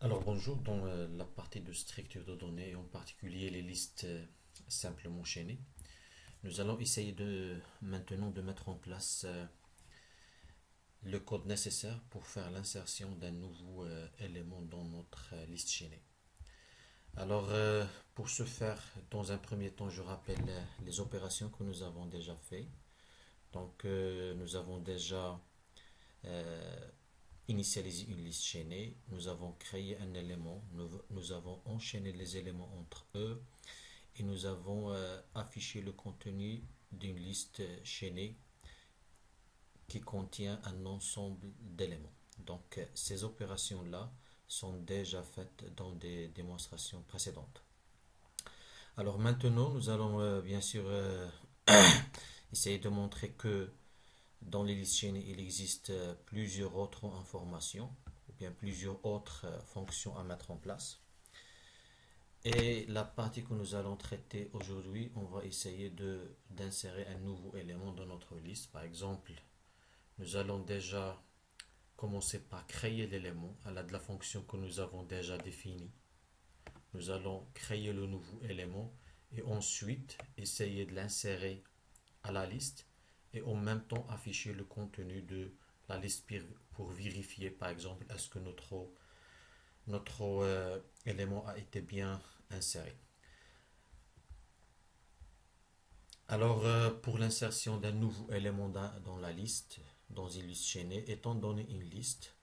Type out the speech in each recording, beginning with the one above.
Alors bonjour, dans la partie de structure de données, et en particulier les listes simplement enchaînées, nous allons essayer maintenant de mettre en place le code nécessaire pour faire l'insertion d'un nouveau élément dans notre liste chaînée. Alors pour ce faire, dans un premier temps, je rappelle les opérations que nous avons déjà faites. Donc nous avons déjà euh, initialisé une liste chaînée, nous avons créé un élément, nous avons enchaîné les éléments entre eux et nous avons affiché le contenu d'une liste chaînée qui contient un ensemble d'éléments. Donc ces opérations-là sont déjà faites dans des démonstrations précédentes. Alors maintenant, nous allons bien sûr essayer de montrer que dans les listes chaînées, il existe plusieurs autres informations ou bien plusieurs autres fonctions à mettre en place. Et la partie que nous allons traiter aujourd'hui, on va essayer d'insérer un nouveau élément dans notre liste. Par exemple, nous allons déjà commencer par créer l'élément à l'aide de la fonction que nous avons déjà définie. Nous allons créer le nouveau élément et ensuite essayer de l'insérer à la liste et en même temps afficher le contenu de la liste pour vérifier par exemple est-ce que notre élément a été bien inséré. Alors, pour l'insertion d'un nouveau élément dans la liste, dans une liste chaînée, étant donné une liste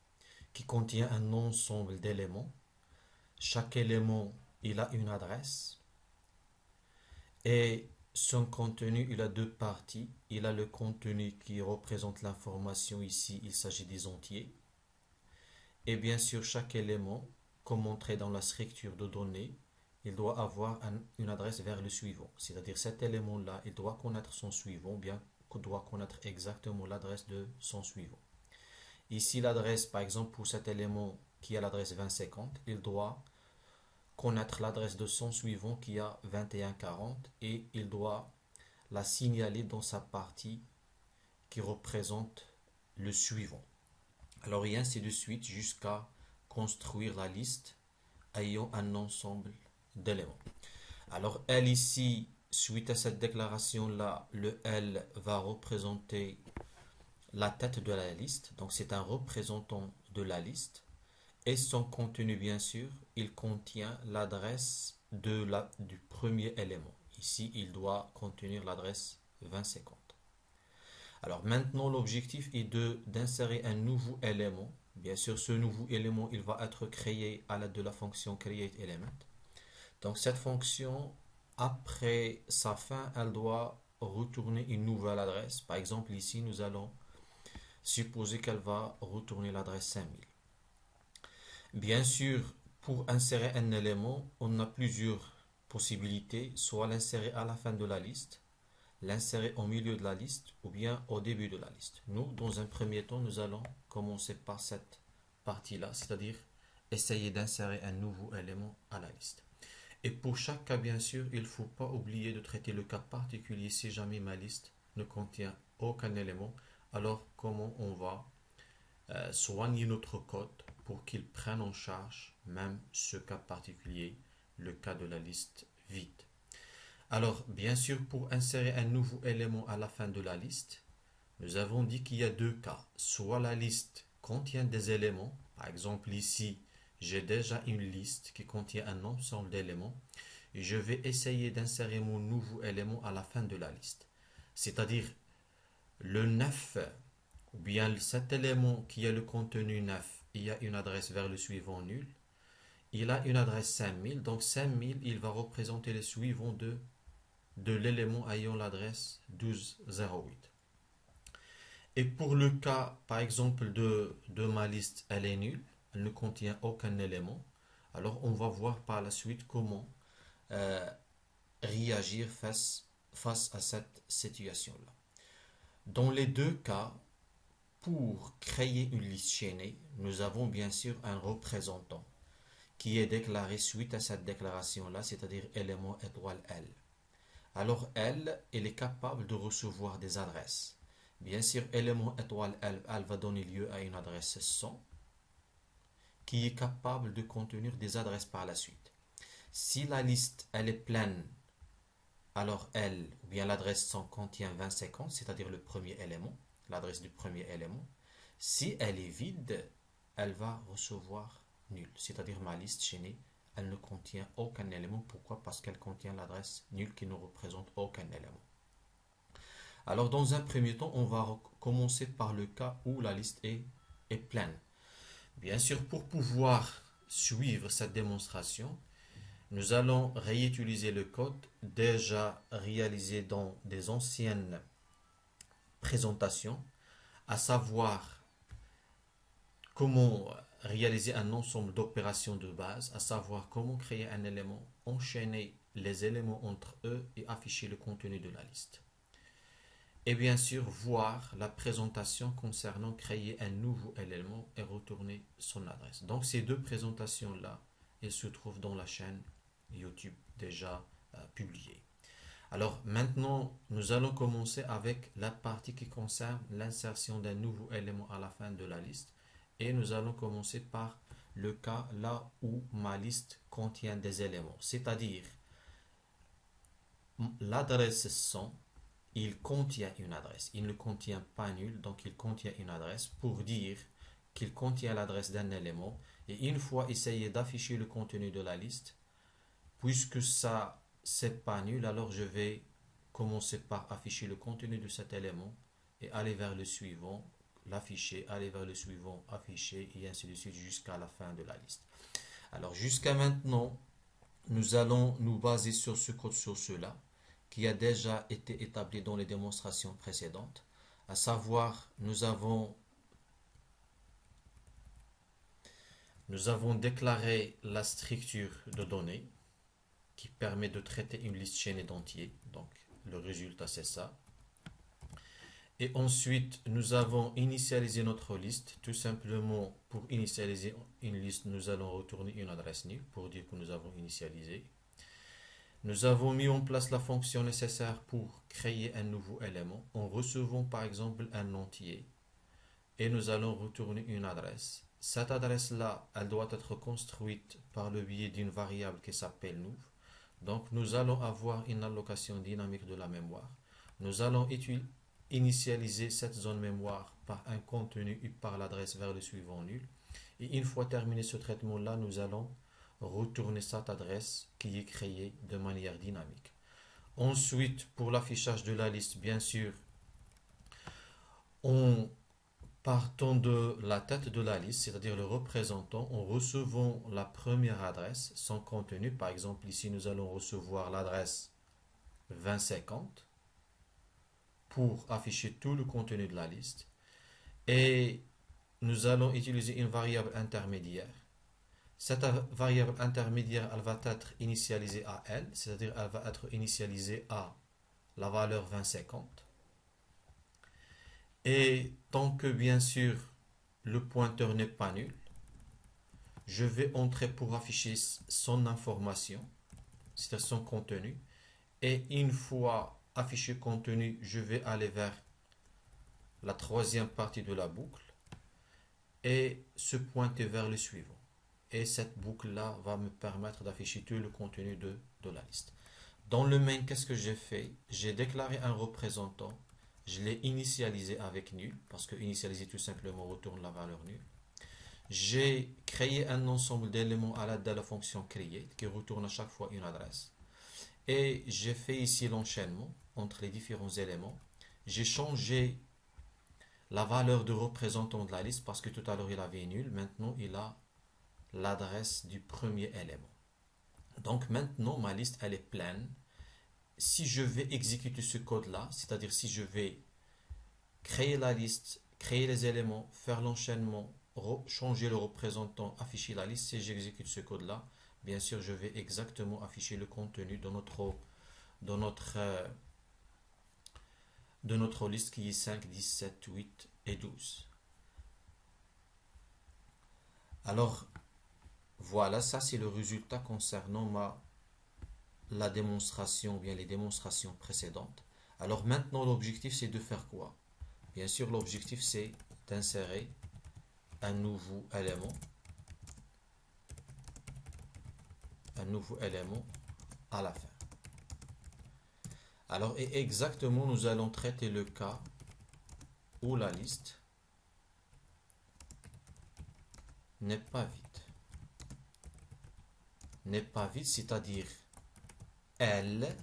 qui contient un ensemble d'éléments, chaque élément il a une adresse et son contenu il a deux parties. Il a le contenu qui représente l'information ici, il s'agit des entiers. Et bien sûr, chaque élément, comme montré dans la structure de données, il doit avoir une adresse vers le suivant. C'est-à-dire cet élément-là, il doit connaître son suivant, bien qu'il doit connaître exactement l'adresse de son suivant. Ici, l'adresse, par exemple, pour cet élément qui a l'adresse 2050, il doit connaître l'adresse de son suivant qui a 2140 et il doit la signaler dans sa partie qui représente le suivant. Alors, et ainsi de suite jusqu'à construire la liste ayant un ensemble d'éléments. Alors L ici, suite à cette déclaration-là, le L va représenter la tête de la liste. Donc c'est un représentant de la liste. Et son contenu, bien sûr, il contient l'adresse du premier élément. Ici, il doit contenir l'adresse 2050. Alors maintenant, l'objectif est d'insérer un nouveau élément. Bien sûr, ce nouveau élément, il va être créé à l'aide de la fonction createElement. Donc cette fonction, après sa fin, elle doit retourner une nouvelle adresse. Par exemple, ici, nous allons supposer qu'elle va retourner l'adresse 5000. Bien sûr, pour insérer un élément, on a plusieurs possibilités, soit l'insérer à la fin de la liste, l'insérer au milieu de la liste ou bien au début de la liste. Nous, dans un premier temps, nous allons commencer par cette partie-là, c'est-à-dire essayer d'insérer un nouveau élément à la liste. Et pour chaque cas, bien sûr, il ne faut pas oublier de traiter le cas particulier si jamais ma liste ne contient aucun élément. Alors, comment on va soigner notre code pour qu'il prenne en charge même ce cas particulier, le cas de la liste vide. Alors, bien sûr, pour insérer un nouveau élément à la fin de la liste, nous avons dit qu'il y a deux cas. Soit la liste contient des éléments, par exemple ici, j'ai déjà une liste qui contient un ensemble d'éléments, et je vais essayer d'insérer mon nouveau élément à la fin de la liste. C'est-à-dire le 9 ou bien cet élément qui a le contenu 9, il y a une adresse vers le suivant nul. Il a une adresse 5000, donc 5000, il va représenter le suivant de l'élément ayant l'adresse 1208. Et pour le cas, par exemple, de ma liste, elle est nulle, elle ne contient aucun élément, alors on va voir par la suite comment euh, réagir face à cette situation-là. Dans les deux cas, pour créer une liste chaînée, nous avons bien sûr un représentant qui est déclaré suite à cette déclaration-là, c'est-à-dire élément étoile L. Alors L, elle est capable de recevoir des adresses. Bien sûr, élément étoile L, elle va donner lieu à une adresse 100 qui est capable de contenir des adresses par la suite. Si la liste elle est pleine, alors elle, ou bien l'adresse 100 contient 2050, c'est-à-dire le premier élément, l'adresse du premier élément. Si elle est vide, elle va recevoir nul, c'est-à-dire ma liste chaînée, elle ne contient aucun élément. Pourquoi? Parce qu'elle contient l'adresse nulle qui ne représente aucun élément. Alors dans un premier temps, on va commencer par le cas où la liste est pleine. Bien sûr, pour pouvoir suivre cette démonstration, nous allons réutiliser le code déjà réalisé dans des anciennes présentations, à savoir comment réaliser un ensemble d'opérations de base, à savoir comment créer un élément, enchaîner les éléments entre eux et afficher le contenu de la liste. Et bien sûr, voir la présentation concernant créer un nouveau élément et retourner son adresse. Donc ces deux présentations-là, elles se trouvent dans la chaîne YouTube déjà publiée. Alors maintenant, nous allons commencer avec la partie qui concerne l'insertion d'un nouveau élément à la fin de la liste. Et nous allons commencer par le cas là où ma liste contient des éléments. C'est-à-dire, l'adresse 100, il contient une adresse. Il ne contient pas nul, donc il contient une adresse pour dire qu'il contient l'adresse d'un élément. Et une fois essayé d'afficher le contenu de la liste, puisque ça, c'est pas nul, alors je vais commencer par afficher le contenu de cet élément et aller vers le suivant, l'afficher, aller vers le suivant, afficher, et ainsi de suite jusqu'à la fin de la liste. Alors jusqu'à maintenant, nous allons nous baser sur ce code source-là, qui a déjà été établi dans les démonstrations précédentes, à savoir, nous avons déclaré la structure de données, qui permet de traiter une liste chaînée d'entiers. Donc, le résultat, c'est ça. Et ensuite, nous avons initialisé notre liste. Tout simplement, pour initialiser une liste, nous allons retourner une adresse nulle pour dire que nous avons initialisé. Nous avons mis en place la fonction nécessaire pour créer un nouveau élément en recevant par exemple un entier. Et nous allons retourner une adresse. Cette adresse-là, elle doit être construite par le biais d'une variable qui s'appelle nouveau. Donc, nous allons avoir une allocation dynamique de la mémoire. Nous allons initialiser cette zone mémoire par un contenu et par l'adresse vers le suivant nul. Et une fois terminé ce traitement-là, nous allons retourner cette adresse qui est créée de manière dynamique. Ensuite, pour l'affichage de la liste, bien sûr, en partant de la tête de la liste, c'est-à-dire le représentant, en recevant la première adresse, son contenu. Par exemple, ici, nous allons recevoir l'adresse 2050 pour afficher tout le contenu de la liste. Et nous allons utiliser une variable intermédiaire. Cette variable intermédiaire, elle va être initialisée à elle, c'est-à-dire elle va être initialisée à la valeur 2050. Et tant que bien sûr le pointeur n'est pas nul, je vais entrer pour afficher son information, c'est-à-dire son contenu. Et une fois affiché contenu, je vais aller vers la troisième partie de la boucle et se pointer vers le suivant. Et cette boucle-là va me permettre d'afficher tout le contenu de la liste. Dans le main, qu'est-ce que j'ai fait? J'ai déclaré un représentant. Je l'ai initialisé avec nul, parce que initialiser tout simplement retourne la valeur nulle. J'ai créé un ensemble d'éléments à l'aide de la fonction create, qui retourne à chaque fois une adresse. Et j'ai fait ici l'enchaînement entre les différents éléments. J'ai changé la valeur de représentant de la liste, parce que tout à l'heure il avait nul. Maintenant, il a l'adresse du premier élément. Donc maintenant, ma liste, elle est pleine. Si je vais exécuter ce code-là, c'est-à-dire si je vais créer la liste, créer les éléments, faire l'enchaînement, changer le représentant, afficher la liste, si j'exécute ce code-là, bien sûr, je vais exactement afficher le contenu de notre liste qui est 5, 10, 7, 8 et 12. Alors, voilà, ça c'est le résultat concernant la démonstration, ou bien les démonstrations précédentes. Alors maintenant, l'objectif c'est de faire quoi? Bien sûr, l'objectif c'est d'insérer un nouveau élément. nouveau élément à la fin. Alors, et exactement, nous allons traiter le cas où la liste n'est pas vide. N'est pas vide, c'est-à-dire elle,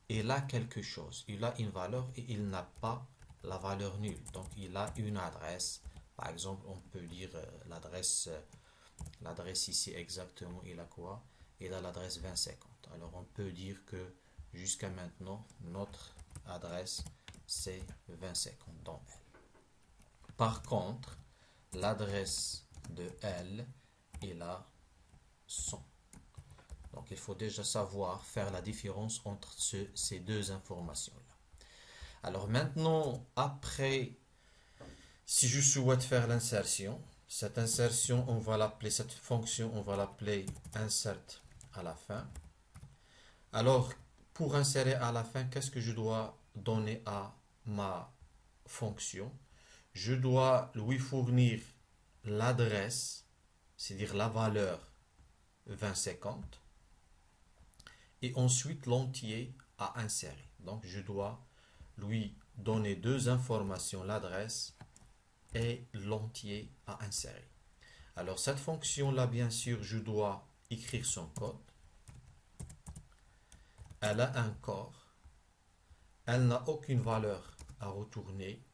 il a quelque chose, il a une valeur et il n'a pas la valeur nulle. Donc, il a une adresse. Par exemple, on peut dire l'adresse ici exactement, il a quoi? Il a l'adresse 2050. Alors, on peut dire que jusqu'à maintenant, notre adresse, c'est 2050 dans L. Par contre, l'adresse de L, il a 100. Donc, il faut déjà savoir faire la différence entre ces deux informations-là. Alors maintenant, après, si je souhaite faire l'insertion, cette insertion, on va l'appeler, cette fonction, on va l'appeler insert à la fin. Alors, pour insérer à la fin, qu'est-ce que je dois donner à ma fonction? Je dois lui fournir l'adresse, c'est-à-dire la valeur 2050, et ensuite l'entier à insérer. Donc, je dois lui donner deux informations, l'adresse et l'entier à insérer. Alors, cette fonction-là, bien sûr, je dois écrire son code. Elle a un corps. Elle n'a aucune valeur à retourner.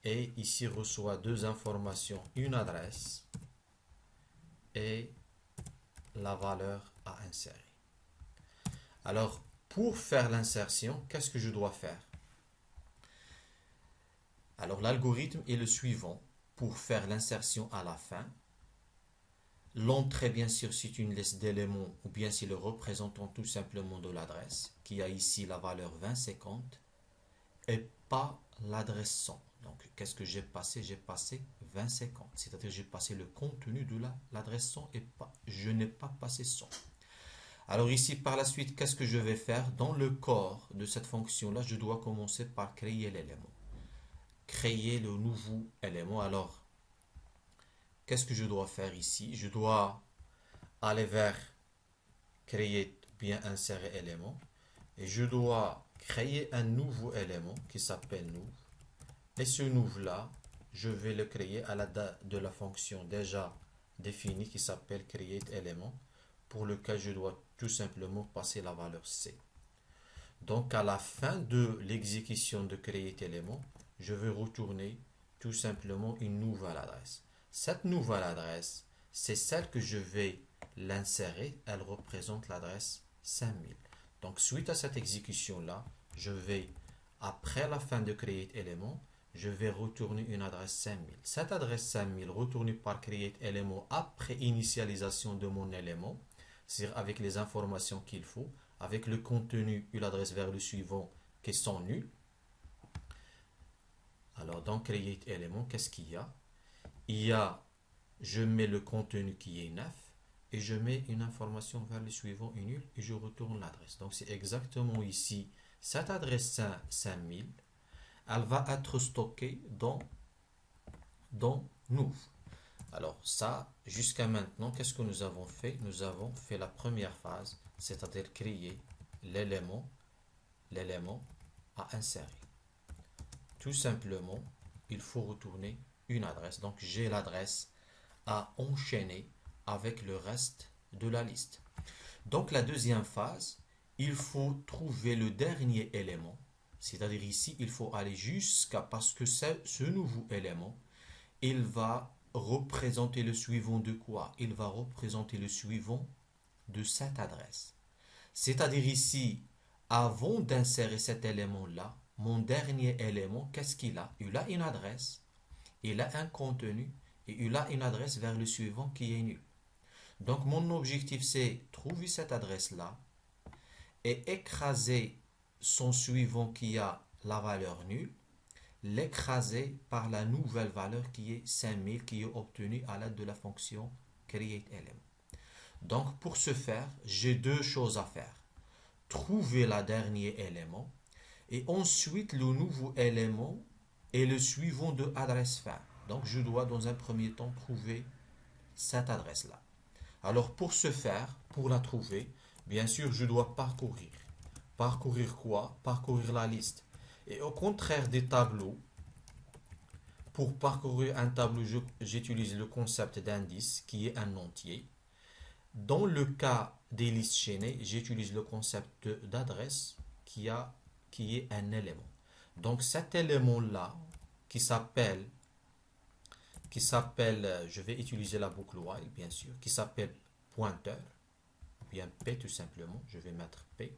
Et ici, reçoit deux informations, une adresse et la valeur à insérer. Alors, pour faire l'insertion, qu'est-ce que je dois faire? Alors, l'algorithme est le suivant. Pour faire l'insertion à la fin, l'entrée, bien sûr, c'est une liste d'éléments ou bien c'est le représentant tout simplement de l'adresse qui a ici la valeur 2050 et pas l'adresse 100. Donc, qu'est-ce que j'ai passé? J'ai passé 2050. C'est-à-dire j'ai passé le contenu de l'adresse 100 et je n'ai pas passé 100. Alors ici, par la suite, qu'est-ce que je vais faire? Dans le corps de cette fonction-là, je dois commencer par créer l'élément. Créer le nouveau élément. Alors, qu'est-ce que je dois faire ici? Je dois aller vers créer, bien insérer élément. Et je dois créer un nouveau élément qui s'appelle nouveau. Et ce nouveau-là, je vais le créer à l'aide de la fonction déjà définie qui s'appelle createElement, pour lequel je dois tout simplement passer la valeur C. Donc à la fin de l'exécution de createElement, je vais retourner tout simplement une nouvelle adresse. Cette nouvelle adresse, c'est celle que je vais l'insérer. Elle représente l'adresse 5000. Donc suite à cette exécution-là, je vais, après la fin de createElement, je vais retourner une adresse 5000. Cette adresse 5000 retournée par createElement après initialisation de mon élément, c'est-à-dire avec les informations qu'il faut, avec le contenu et l'adresse vers le suivant qui sont nuls. Alors dans createElement, qu'est-ce qu'il y a? Il y a, je mets le contenu qui est 9 et je mets une information vers le suivant est nul et je retourne l'adresse. Donc c'est exactement ici, cette adresse 5000, elle va être stockée dans nous. Alors ça, jusqu'à maintenant, qu'est-ce que nous avons fait? Nous avons fait la première phase, c'est-à-dire créer l'élément à insérer. Tout simplement, il faut retourner une adresse. Donc j'ai l'adresse à enchaîner avec le reste de la liste. Donc la deuxième phase, il faut trouver le dernier élément. C'est-à-dire ici, il faut aller jusqu'à, parce que ce nouveau élément, il va représenter le suivant de quoi? Il va représenter le suivant de cette adresse. C'est-à-dire ici, avant d'insérer cet élément-là, mon dernier élément, qu'est-ce qu'il a? Il a une adresse, il a un contenu et il a une adresse vers le suivant qui est nul. Donc mon objectif, c'est trouver cette adresse-là et écraser son suivant qui a la valeur nulle, l'écraser par la nouvelle valeur qui est 5000 qui est obtenue à l'aide de la fonction createElement. Donc pour ce faire, j'ai deux choses à faire. Trouver le dernier élément et ensuite le nouveau élément et le suivant de adresse fin. Donc je dois dans un premier temps trouver cette adresse-là. Alors pour ce faire, pour la trouver, bien sûr, je dois parcourir. Parcourir quoi? Parcourir la liste. Et au contraire des tableaux, pour parcourir un tableau, j'utilise le concept d'indice qui est un entier. Dans le cas des listes chaînées, j'utilise le concept d'adresse qui est un élément. Donc cet élément-là, qui s'appelle, je vais utiliser la boucle while, bien sûr, qui s'appelle pointeur, ou bien P tout simplement, je vais mettre P.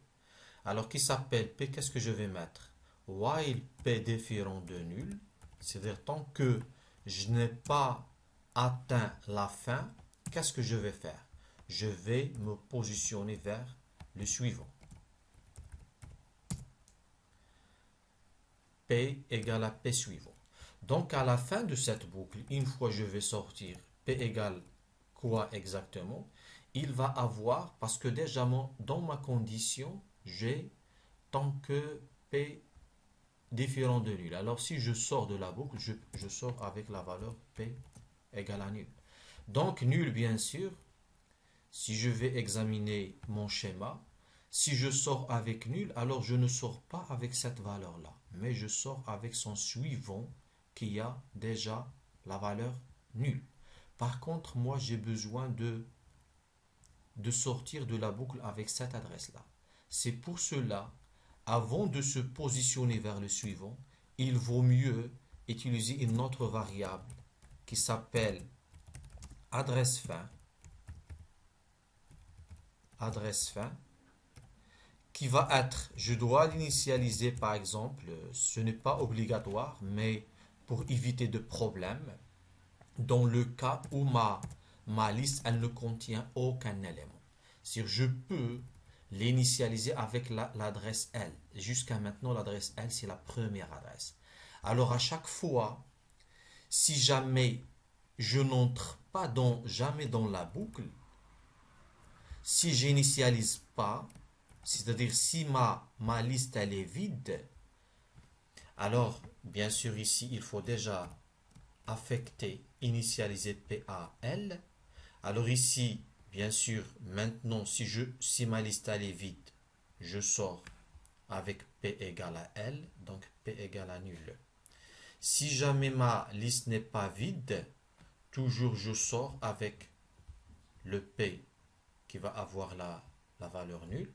Alors qui s'appelle P, qu'est-ce que je vais mettre? While P différent de nul, c'est-à-dire tant que je n'ai pas atteint la fin, qu'est-ce que je vais faire? Je vais me positionner vers le suivant. P égale à P suivant. Donc à la fin de cette boucle, une fois je vais sortir P égale quoi exactement, il va avoir, parce que déjà dans ma condition, j'ai tant que P différent de nul. Alors si je sors de la boucle, je sors avec la valeur P égale à nul. Donc nul, bien sûr, si je vais examiner mon schéma, si je sors avec nul, alors je ne sors pas avec cette valeur-là, mais je sors avec son suivant qui a déjà la valeur nulle. Par contre, moi, j'ai besoin de sortir de la boucle avec cette adresse-là. C'est pour cela, avant de se positionner vers le suivant, il vaut mieux utiliser une autre variable qui s'appelle adresse fin, qui va être, je dois l'initialiser par exemple, ce n'est pas obligatoire, mais pour éviter de problèmes, dans le cas où ma liste, elle ne contient aucun élément. C'est-à-dire, je peux l'initialiser avec l'adresse L. Jusqu'à maintenant, l'adresse L, c'est la première adresse. Alors, à chaque fois, si jamais je n'entre pas jamais dans la boucle, si j'initialise pas, c'est-à-dire si ma liste elle est vide, alors bien sûr ici il faut déjà affecter, initialiser P à L. Alors ici, bien sûr, maintenant si ma liste elle est vide, je sors avec P égale à L, donc P égale à nul. Si jamais ma liste n'est pas vide, toujours je sors avec le P qui va avoir la valeur nulle.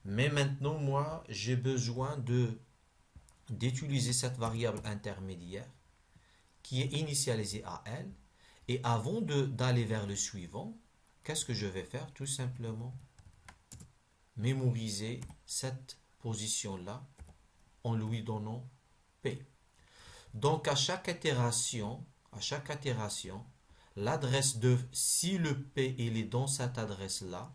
Mais maintenant, moi, j'ai besoin d'utiliser cette variable intermédiaire qui est initialisée à L. Et avant d'aller vers le suivant, qu'est-ce que je vais faire? Tout simplement mémoriser cette position-là en lui donnant P. Donc à chaque itération, l'adresse de si le P il est dans cette adresse-là,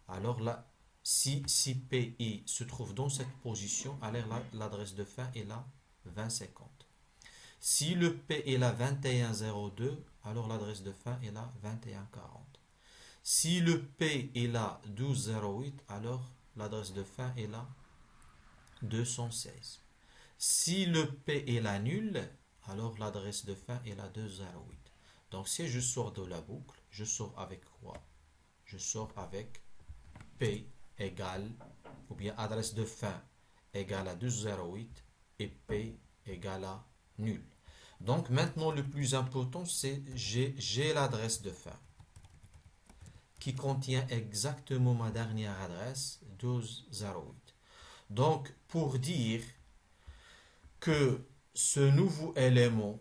alors là, si P se trouve dans cette position, alors l'adresse de fin est là 2050. Si le P est là 2102, alors l'adresse de fin est là 2140. Si le P est là 1208, alors l'adresse de fin est là 216. Si le P est là nul, alors l'adresse de fin est là 208. Donc si je sors de la boucle, je sors avec quoi? Je sors avec P égale, ou bien adresse de fin égale à 208 et P égale à nul. Donc maintenant le plus important c'est j'ai l'adresse de fin qui contient exactement ma dernière adresse 1208. Donc pour dire que ce nouveau élément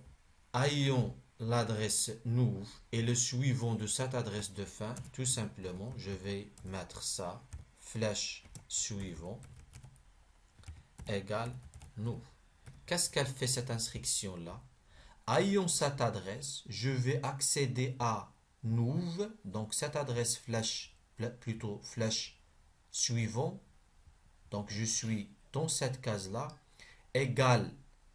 ayant l'adresse nouve et le suivant de cette adresse de fin, tout simplement, je vais mettre ça, flèche suivant, égale nouve. Qu'est-ce qu'elle fait cette instruction-là? Ayant cette adresse, je vais accéder à nouve, donc cette adresse plutôt flèche suivant, donc je suis dans cette case-là, égale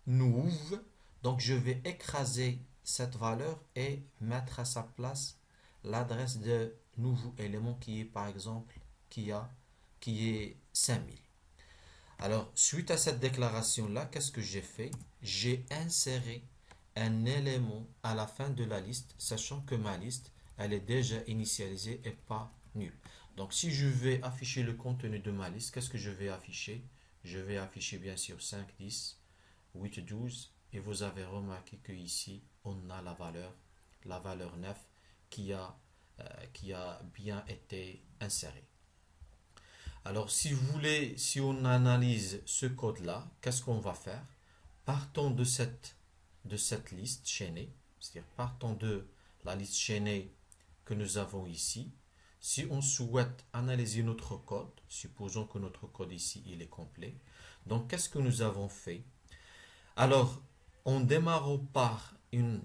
nouve, donc je vais écraser cette valeur et mettre à sa place l'adresse de nouveau élément qui est par exemple qui est 5000. Alors suite à cette déclaration là, qu'est-ce que j'ai fait? J'ai inséré un élément à la fin de la liste, sachant que ma liste elle est déjà initialisée et pas nulle. Donc si je vais afficher le contenu de ma liste, qu'est-ce que je vais afficher? Je vais afficher bien sûr 5, 10, 8, 12. Et vous avez remarqué que ici, on a la valeur 9 qui a, qui a bien été insérée. Alors si vous voulez, si on analyse ce code-là, qu'est-ce qu'on va faire? Partons de cette liste chaînée, c'est-à-dire partons de la liste chaînée que nous avons ici. Si on souhaite analyser notre code, supposons que notre code ici, il est complet. Donc, qu'est-ce que nous avons fait? Alors, on démarre par une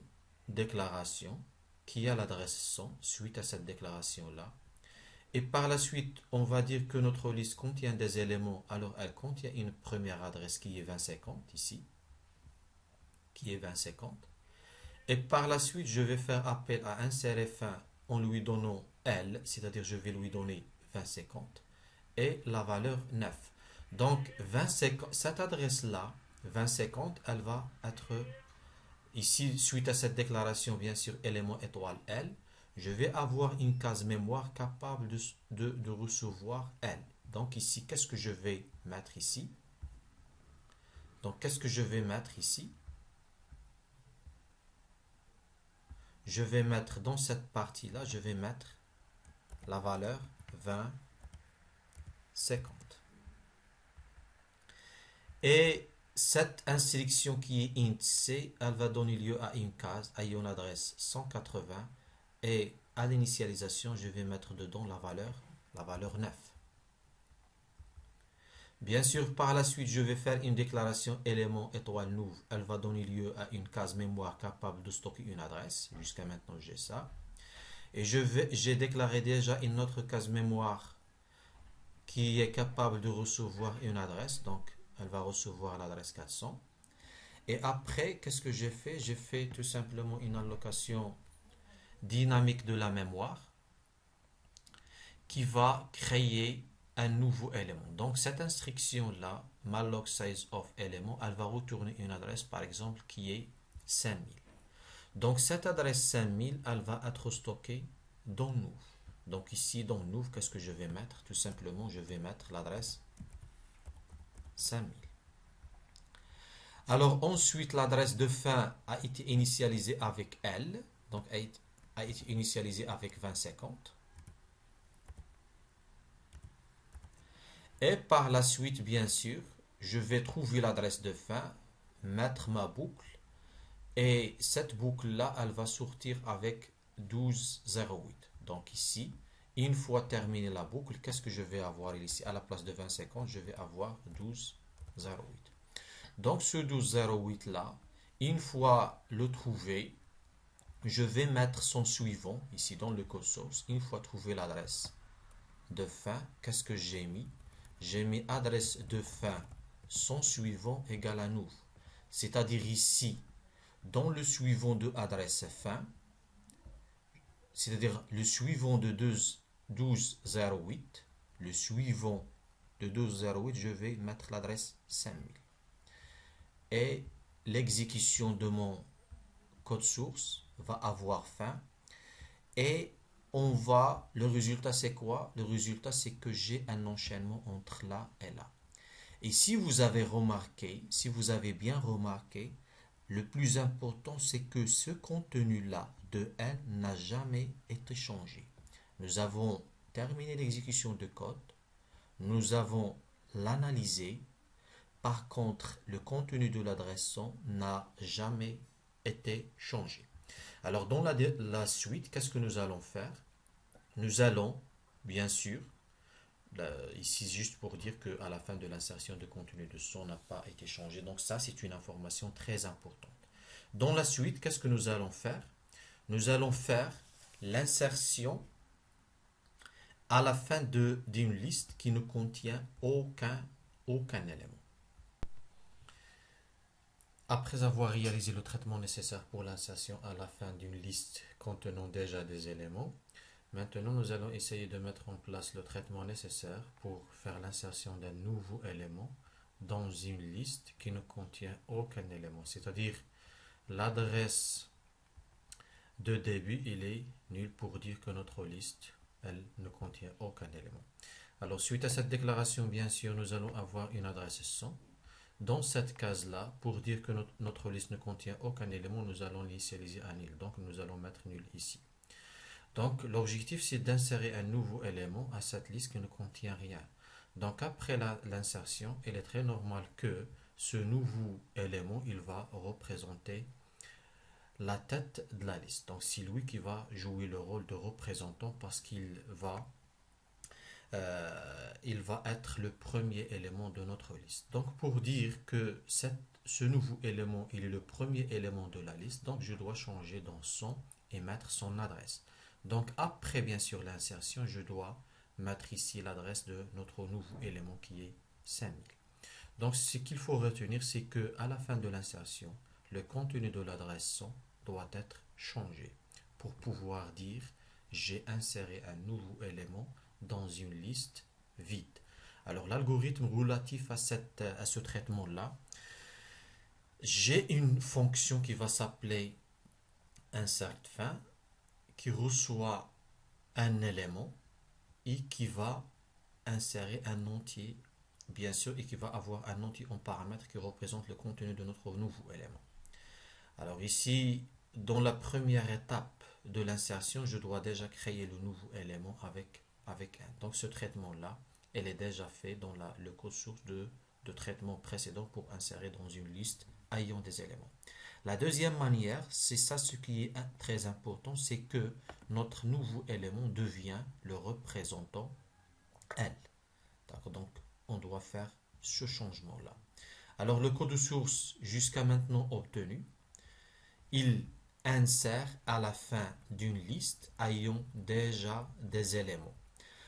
déclaration qui a l'adresse 100 suite à cette déclaration-là. Et par la suite, on va dire que notre liste contient des éléments. Alors, elle contient une première adresse qui est 2050 ici, qui est 2050. Et par la suite, je vais faire appel à insérer fin en lui donnant L, c'est-à-dire je vais lui donner 2050 et la valeur 9. Donc, 2050, cette adresse-là, 2050, elle va être ici, suite à cette déclaration, bien sûr, élément étoile L, je vais avoir une case mémoire capable de recevoir L. Donc ici, qu'est-ce que je vais mettre ici? Donc, qu'est-ce que je vais mettre ici? Je vais mettre dans cette partie-là, je vais mettre la valeur 20, 50. Et cette instruction qui est int c, elle va donner lieu à une case, à une adresse 180. Et à l'initialisation, je vais mettre dedans la valeur 9. Bien sûr, par la suite, je vais faire une déclaration élément étoile nouveau. Elle va donner lieu à une case mémoire capable de stocker une adresse. Jusqu'à maintenant, j'ai ça. Et j'ai déclaré déjà une autre case mémoire qui est capable de recevoir une adresse. Donc, elle va recevoir l'adresse 400. Et après, qu'est-ce que j'ai fait? J'ai fait tout simplement une allocation dynamique de la mémoire qui va créer un nouveau élément. Donc, cette instruction-là, malloc size of élément, elle va retourner une adresse, par exemple, qui est 5000. Donc, cette adresse 5000, elle va être stockée dans nous. Donc, ici, dans nous, qu'est-ce que je vais mettre? Tout simplement, je vais mettre l'adresse 5000. Alors, ensuite, l'adresse de fin a été initialisée avec L. Donc, a été initialisée avec 2050. Et par la suite, bien sûr, je vais trouver l'adresse de fin, mettre ma boucle. Et cette boucle-là, elle va sortir avec 12,08. Donc ici, une fois terminée la boucle, qu'est-ce que je vais avoir ici? À la place de 20,50, je vais avoir 12,08. Donc ce 12,08-là, une fois le trouvé, je vais mettre son suivant, ici dans le code source. Une fois trouvé l'adresse de fin, qu'est-ce que j'ai mis? J'ai mis adresse de fin son suivant égale à nous. C'est-à-dire ici, dans le suivant de adresse fin, c'est-à-dire le suivant de 12,08, le suivant de 12,08, je vais mettre l'adresse 5000. Et l'exécution de mon code source va avoir fin. Et le résultat c'est quoi? Le résultat c'est que j'ai un enchaînement entre là et là. Et si vous avez remarqué, si vous avez bien remarqué, le plus important c'est que ce contenu-là de N n'a jamais été changé. Nous avons terminé l'exécution de code, nous avons l'analysé. Par contre, le contenu de l'adresse 100 n'a jamais été changé. Alors, dans la suite, qu'est-ce que nous allons faire? Nous allons, bien sûr, ici juste pour dire qu'à la fin de l'insertion de contenu de son n'a pas été changé. Donc ça, c'est une information très importante. Dans la suite, qu'est-ce que nous allons faire? Nous allons faire l'insertion à la fin d'une liste qui ne contient aucun élément. Après avoir réalisé le traitement nécessaire pour l'insertion à la fin d'une liste contenant déjà des éléments, maintenant nous allons essayer de mettre en place le traitement nécessaire pour faire l'insertion d'un nouveau élément dans une liste qui ne contient aucun élément, c'est-à-dire l'adresse de début, il est nul pour dire que notre liste, elle ne contient aucun élément. Alors, suite à cette déclaration, bien sûr, nous allons avoir une adresse 100. Dans cette case-là, pour dire que notre liste ne contient aucun élément, nous allons l'initialiser à nul. Donc, nous allons mettre nul ici. Donc, l'objectif, c'est d'insérer un nouveau élément à cette liste qui ne contient rien. Donc, après l'insertion, il est très normal que ce nouveau élément, il va représenter la tête de la liste. Donc, c'est lui qui va jouer le rôle de représentant parce il va être le premier élément de notre liste. Donc, pour dire que ce nouveau élément, il est le premier élément de la liste, donc je dois changer dans son et mettre son adresse. Donc, après, bien sûr, l'insertion, je dois mettre ici l'adresse de notre nouveau élément qui est 5000. Donc, ce qu'il faut retenir, c'est que à la fin de l'insertion, le contenu de l'adresse 100 doit être changé pour pouvoir dire j'ai inséré un nouveau élément dans une liste vide. Alors, l'algorithme relatif à ce traitement-là, j'ai une fonction qui va s'appeler insertFin qui reçoit un élément et qui va insérer un entier, bien sûr, et qui va avoir un entier en paramètre qui représente le contenu de notre nouveau élément. Alors ici, dans la première étape de l'insertion, je dois déjà créer le nouveau élément avec 1. Donc ce traitement-là, elle est déjà fait dans le code source de traitement précédent pour insérer dans une liste ayant des éléments. La deuxième manière, c'est ça ce qui est très important, c'est que notre nouveau élément devient le représentant L. D'accord, donc on doit faire ce changement-là. Alors le code source jusqu'à maintenant obtenu, il insère à la fin d'une liste ayant déjà des éléments.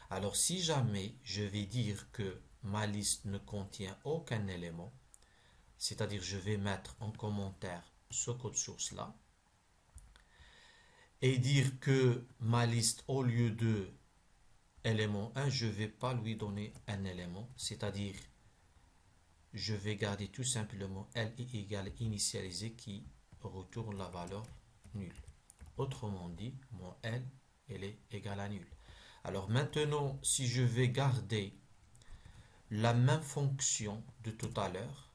Alors si jamais je vais dire que ma liste ne contient aucun élément, c'est-à-dire je vais mettre en commentaire ce code source là et dire que ma liste au lieu de élément 1, je ne vais pas lui donner un élément, c'est-à-dire je vais garder tout simplement L est égal initialisé qui retourne la valeur nulle. Autrement dit, mon L elle est égale à nul. Alors maintenant, si je vais garder la même fonction de tout à l'heure,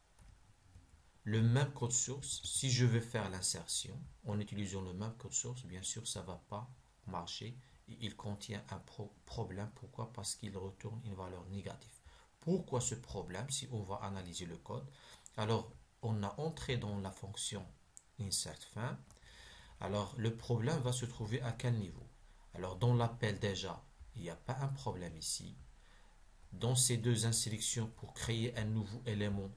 le même code source, si je vais faire l'insertion en utilisant le même code source, bien sûr, ça ne va pas marcher. Il contient un problème. Pourquoi? Parce qu'il retourne une valeur négative. Pourquoi ce problème? Si on va analyser le code, alors on a entré dans la fonction insertFin. Alors le problème va se trouver à quel niveau? Alors dans l'appel déjà, il n'y a pas un problème ici. Dans ces deux insélections pour créer un nouveau élément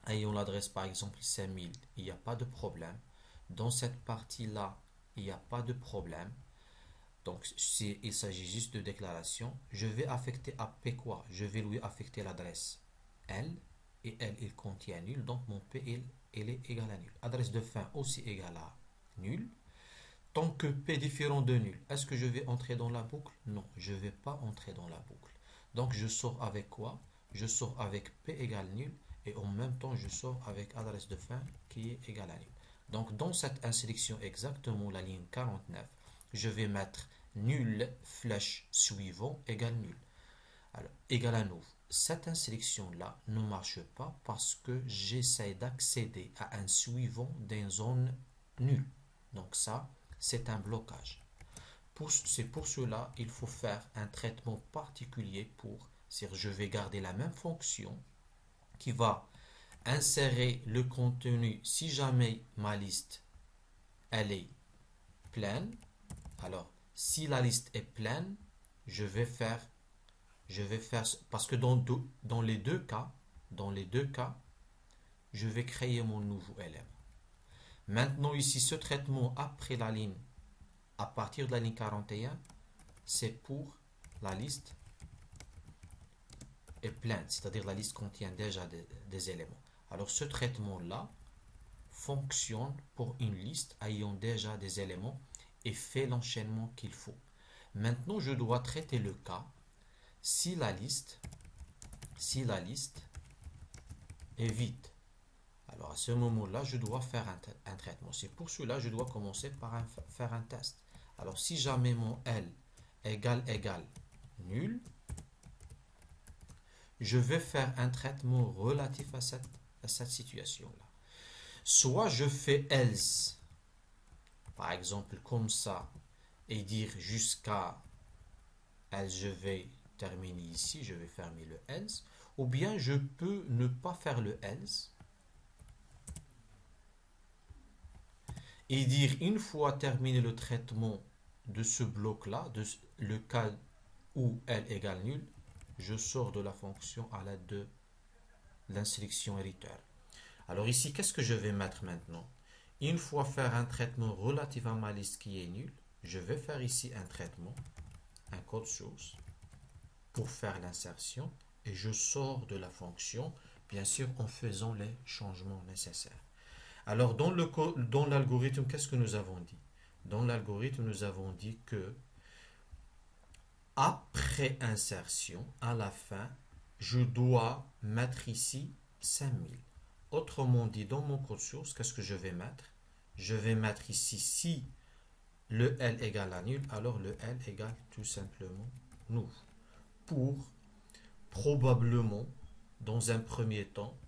ayant l'adresse par exemple 5000, il n'y a pas de problème. Dans cette partie-là, il n'y a pas de problème. Donc, il s'agit juste de déclaration. Je vais affecter à P quoi? Je vais lui affecter l'adresse L. Et L, il contient nul. Donc, mon P, il est égal à nul. Adresse de fin aussi égale à nul. Tant que P est différent de nul, est-ce que je vais entrer dans la boucle? Non, je ne vais pas entrer dans la boucle. Donc, je sors avec quoi? Je sors avec P égale nul. Et en même temps, je sors avec adresse de fin qui est égale à nul. Donc, dans cette insélection exactement, la ligne 49, je vais mettre nul flèche suivant égale nul. Alors, égal à nouveau. Cette insélection-là ne marche pas parce que j'essaie d'accéder à un suivant d'une zone nulle. Donc ça, c'est un blocage. C'est pour cela qu'il faut faire un traitement particulier c'est-à-dire je vais garder la même fonction qui va insérer le contenu si jamais ma liste elle est pleine. Alors, si la liste est pleine, je vais faire parce que dans les deux cas, je vais créer mon nouveau élément. Maintenant ici, ce traitement après la ligne, à partir de la ligne 41, c'est pour la liste est pleine, c'est-à-dire la liste contient déjà des éléments. Alors ce traitement-là fonctionne pour une liste ayant déjà des éléments et fait l'enchaînement qu'il faut. Maintenant, je dois traiter le cas si la liste est vide. Alors à ce moment-là, je dois faire un traitement. C'est pour cela que je dois commencer par faire un test. Alors si jamais mon L égale nul, je vais faire un traitement relatif à cette situation-là. Soit je fais else, par exemple comme ça, et dire jusqu'à else, je vais terminer ici, je vais fermer le else, ou bien je peux ne pas faire le else et dire une fois terminé le traitement de ce bloc-là, le cas où L égale nul, je sors de la fonction à l'aide de l'instruction return. Alors ici, qu'est-ce que je vais mettre maintenant? Une fois faire un traitement relatif à ma liste qui est nulle, je vais faire ici un traitement, un code source, pour faire l'insertion, et je sors de la fonction, bien sûr en faisant les changements nécessaires. Alors dans l'algorithme, qu'est-ce que nous avons dit? Dans l'algorithme, nous avons dit que après insertion, à la fin, je dois mettre ici 5000. Autrement dit, dans mon code source, qu'est-ce que je vais mettre? Je vais mettre ici, si le L égale à nul, alors le L égale tout simplement nous. Pour probablement, dans un premier temps,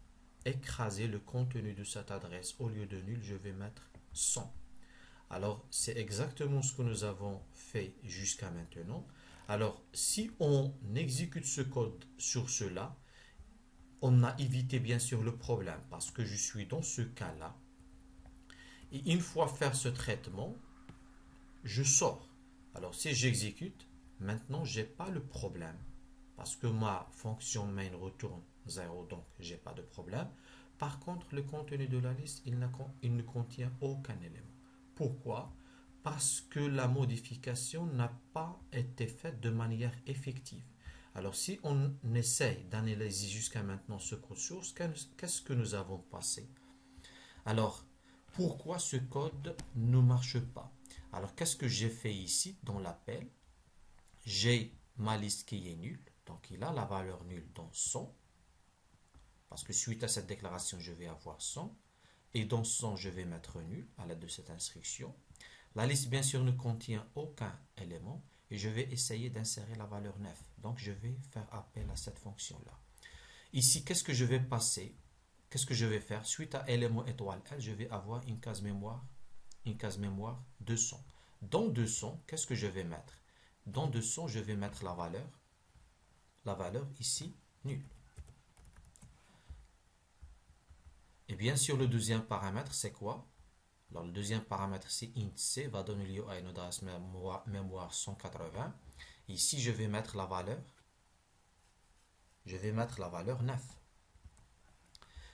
écraser le contenu de cette adresse. Au lieu de nul, je vais mettre 100. Alors, c'est exactement ce que nous avons fait jusqu'à maintenant. Alors, si on exécute ce code sur cela, on a évité bien sûr le problème parce que je suis dans ce cas-là. Et une fois faire ce traitement, je sors. Alors, si j'exécute, maintenant, je n'ai pas le problème parce que ma fonction main retourne 0, donc j'ai pas de problème. Par contre, le contenu de la liste, il ne contient aucun élément. Pourquoi? Parce que la modification n'a pas été faite de manière effective. Alors, si on essaye d'analyser jusqu'à maintenant ce code source, qu'est-ce que nous avons passé? Alors, pourquoi ce code ne marche pas? Alors, qu'est-ce que j'ai fait ici dans l'appel? J'ai ma liste qui est nulle, donc il a la valeur nulle dans 100, parce que suite à cette déclaration, je vais avoir 100, et dans 100, je vais mettre nul à l'aide de cette instruction. La liste, bien sûr, ne contient aucun élément, et je vais essayer d'insérer la valeur 9. Donc, je vais faire appel à cette fonction-là. Ici, qu'est-ce que je vais passer? Qu'est-ce que je vais faire? Suite à élément étoile L, je vais avoir une case mémoire 200. Dans 200, qu'est-ce que je vais mettre? Dans 200, je vais mettre la valeur ici, nulle. Et bien sûr, le deuxième paramètre, c'est quoi? Alors, le deuxième paramètre, c'est int_c, va donner lieu à une adresse mémoire 180. Ici, je vais mettre la valeur 9.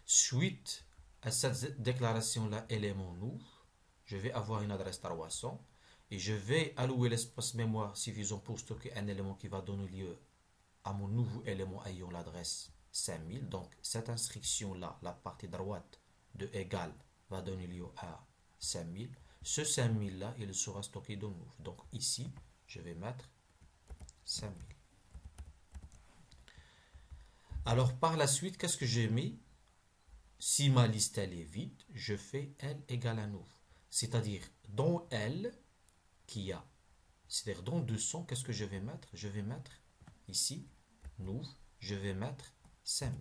Suite à cette déclaration-là, élément nous, je vais avoir une adresse 300 et je vais allouer l'espace mémoire suffisant pour stocker un élément qui va donner lieu à mon nouveau élément ayant l'adresse 5000. Donc, cette instruction-là, la partie droite de égal, va donner lieu à 5000. Ce 5000-là, il sera stocké dans nous. Donc, ici, je vais mettre 5000. Alors, par la suite, qu'est-ce que j'ai mis? Si ma liste, elle est vide, je fais L égale à nous. C'est-à-dire, dans L, qui a, c'est-à-dire dans 200, qu'est-ce que je vais mettre? Je vais mettre ici, nous, je vais mettre 5000.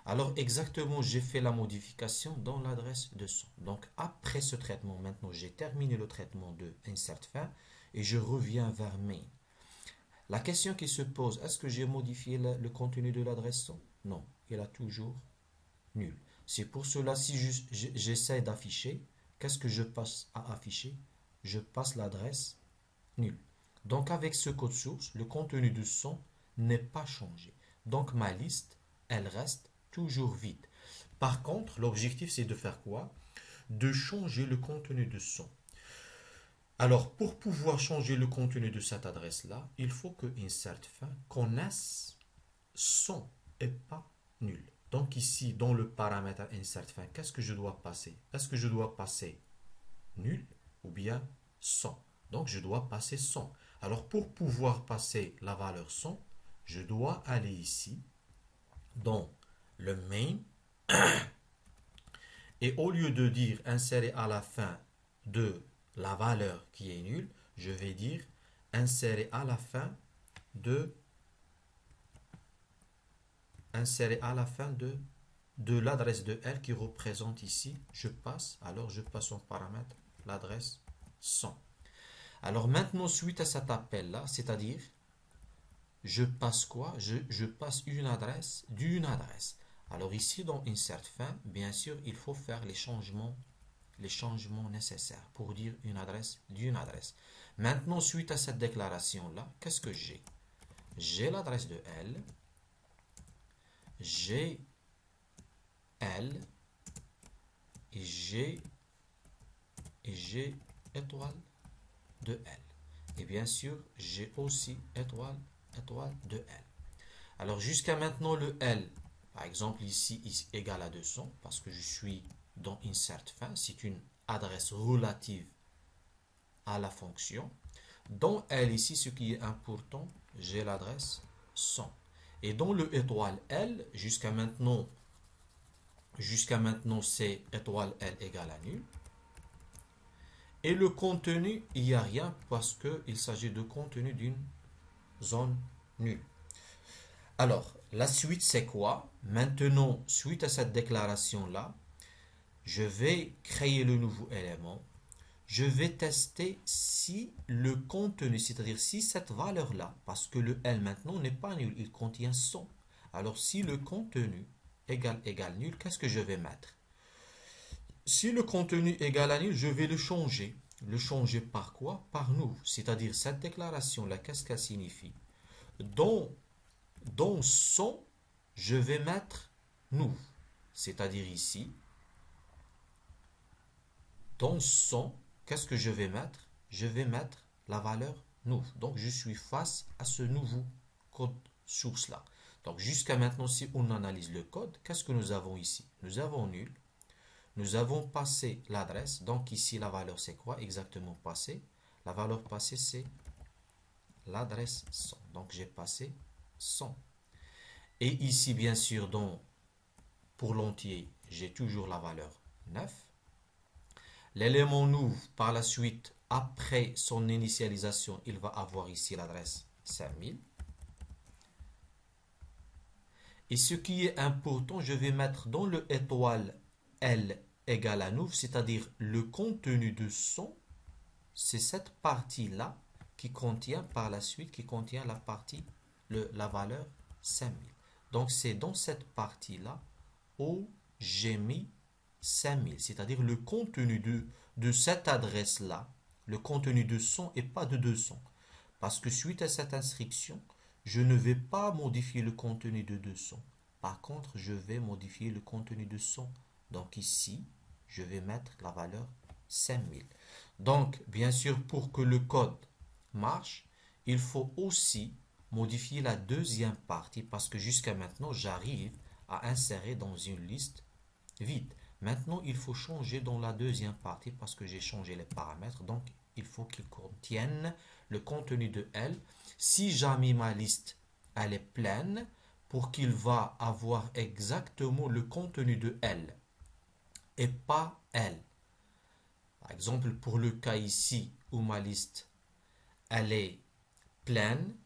Alors exactement, j'ai fait la modification dans l'adresse 200. Donc après ce traitement, maintenant j'ai terminé le traitement de insert fin et je reviens vers main. La question qui se pose, est-ce que j'ai modifié le contenu de l'adresse 100? Non, il a toujours nul. C'est pour cela, si j'essaie d'afficher, qu'est-ce que je passe à afficher? Je passe l'adresse nulle. Donc avec ce code source, le contenu de 100 n'est pas changé. Donc ma liste, elle reste toujours vide. Par contre, l'objectif c'est de faire quoi? De changer le contenu de 100. Alors pour pouvoir changer le contenu de cette adresse-là, il faut que insert fin connaisse 100 et pas nul. Donc ici, dans le paramètre insert fin, qu'est-ce que je dois passer? Est-ce que je dois passer nul ou bien 100? Donc je dois passer 100. Alors pour pouvoir passer la valeur 100, je dois aller ici dans le main Et au lieu de dire insérer à la fin de la valeur qui est nulle, je vais dire insérer à la fin de l'adresse de L qui représente ici, je passe en paramètre l'adresse 100. Alors maintenant, suite à cet appel-là, c'est-à-dire, je passe quoi? Je passe une adresse d'une adresse. Alors ici, dans insert fin, bien sûr, il faut faire les changements nécessaires pour dire une adresse d'une adresse. Maintenant, suite à cette déclaration-là, qu'est-ce que j'ai? J'ai l'adresse de L, j'ai L et j'ai étoile de L. Et bien sûr, j'ai aussi étoile de L. Alors jusqu'à maintenant, le L, par exemple ici, est égal à 200 parce que je suis dans insert fin. C'est une adresse relative à la fonction. Dans L ici, ce qui est important, j'ai l'adresse 100. Et dans le étoile L, jusqu'à maintenant, c'est étoile L égale à nul. Et le contenu, il n'y a rien parce qu'il s'agit de contenu d'une zone nulle. Alors, la suite, c'est quoi? Maintenant, suite à cette déclaration-là, je vais créer le nouveau élément. Je vais tester si le contenu, c'est-à-dire si cette valeur-là, parce que le L maintenant n'est pas nul, il contient 100. Alors, si le contenu égale nul, qu'est-ce que je vais mettre? Si le contenu égale à nul, je vais le changer. Le changer par quoi? Par nous. C'est-à-dire cette déclaration-là, qu'est-ce qu'elle signifie? Dans 100, je vais mettre nous. C'est-à-dire ici, dans 100, qu'est-ce que je vais mettre? Je vais mettre la valeur nous. Donc, je suis face à ce nouveau code source-là. Donc, jusqu'à maintenant, si on analyse le code, qu'est-ce que nous avons ici? Nous avons nul. Nous avons passé l'adresse. Donc, ici, la valeur, c'est quoi exactement passé? La valeur passée, c'est l'adresse 100. Donc, j'ai passé 100. Et ici, bien sûr, pour l'entier, j'ai toujours la valeur 9. L'élément nous, par la suite, après son initialisation, il va avoir ici l'adresse 5000. Et ce qui est important, je vais mettre dans le étoile L égale à nous, c'est-à-dire le contenu de 100, c'est cette partie-là qui contient par la suite, qui contient la partie, la valeur 5000. Donc c'est dans cette partie-là où j'ai mis 5000, c'est-à-dire le contenu de cette adresse-là, le contenu de 100 et pas de 200. Parce que suite à cette inscription, je ne vais pas modifier le contenu de 200. Par contre, je vais modifier le contenu de 100. Donc ici, je vais mettre la valeur 5000. Donc, bien sûr, pour que le code marche, il faut aussi modifier la deuxième partie parce que jusqu'à maintenant, j'arrive à insérer dans une liste vide. Maintenant, il faut changer dans la deuxième partie parce que j'ai changé les paramètres. Donc, il faut qu'il contienne le contenu de L. Si jamais ma liste elle est pleine, pour qu'il va avoir exactement le contenu de L et pas L. Par exemple, pour le cas ici où ma liste elle est pleine,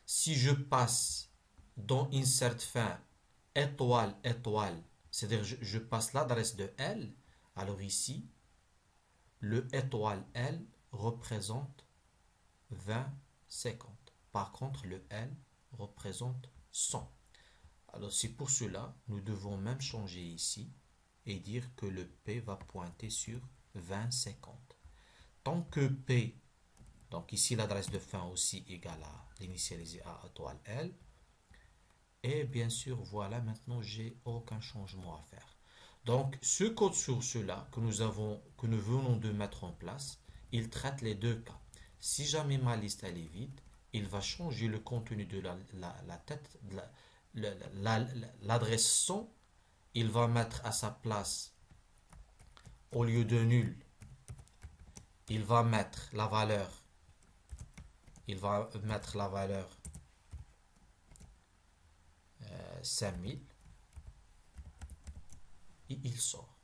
si je passe dans insert fin étoile, c'est-à-dire je passe l'adresse de L, alors ici, le étoile L représente 20, 50. Par contre, le L représente 100. Alors c'est pour cela, nous devons même changer ici et dire que le P va pointer sur 20, 50. Tant que P, donc ici l'adresse de fin aussi égale à l'initialiser à étoile L, et bien sûr, voilà, maintenant, j'ai aucun changement à faire. Donc, ce code source-là que nous venons de mettre en place, il traite les deux cas. Si jamais ma liste elle est vide, il va changer le contenu de la tête, l'adresse 100, il va mettre à sa place, au lieu de nul, il va mettre la valeur, 5000 et il sort.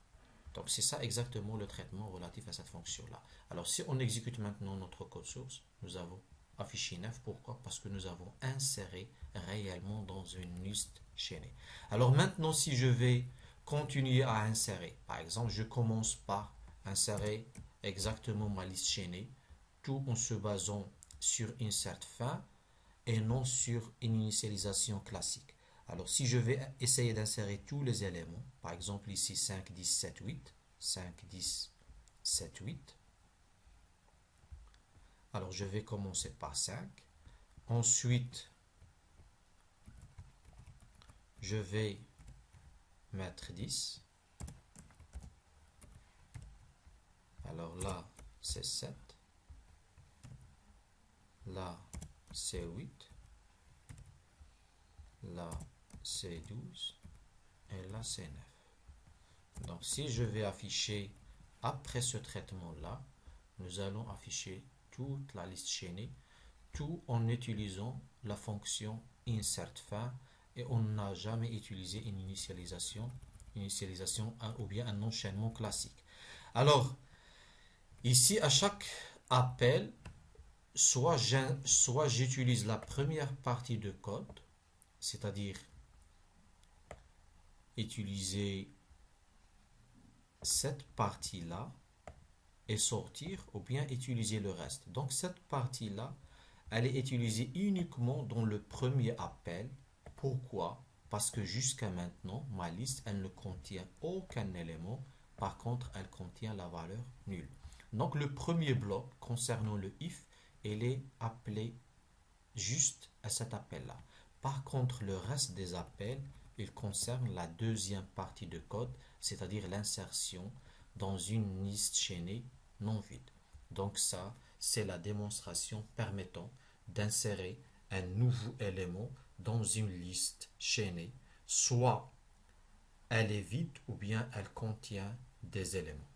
Donc c'est ça exactement le traitement relatif à cette fonction-là. Alors si on exécute maintenant notre code source, nous avons affiché 9. Pourquoi? Parce que nous avons inséré réellement dans une liste chaînée. Alors maintenant, si je vais continuer à insérer, par exemple, je commence par insérer exactement ma liste chaînée, tout en se basant sur insert fin et non sur une initialisation classique. Alors si je vais essayer d'insérer tous les éléments, par exemple ici 5, 10, 7, 8, 5, 10, 7, 8, alors je vais commencer par 5, ensuite je vais mettre 10, alors là c'est 7, là c'est 8, là c'est 12 et là c'est 9. Donc si je vais afficher après ce traitement-là, nous allons afficher toute la liste chaînée, tout en utilisant la fonction insert fin et on n'a jamais utilisé une initialisation ou bien un enchaînement classique. Alors, ici à chaque appel, soit j'utilise la première partie de code, c'est-à-dire utiliser cette partie-là et sortir, ou bien utiliser le reste. Donc cette partie-là, elle est utilisée uniquement dans le premier appel. Pourquoi? Parce que jusqu'à maintenant, ma liste, elle ne contient aucun élément. Par contre, elle contient la valeur nulle. Donc le premier bloc concernant le if, il est appelé juste à cet appel-là. Par contre, le reste des appels, il concerne la deuxième partie de code, c'est-à-dire l'insertion dans une liste chaînée non vide. Donc ça, c'est la démonstration permettant d'insérer un nouveau élément dans une liste chaînée, soit elle est vide ou bien elle contient des éléments.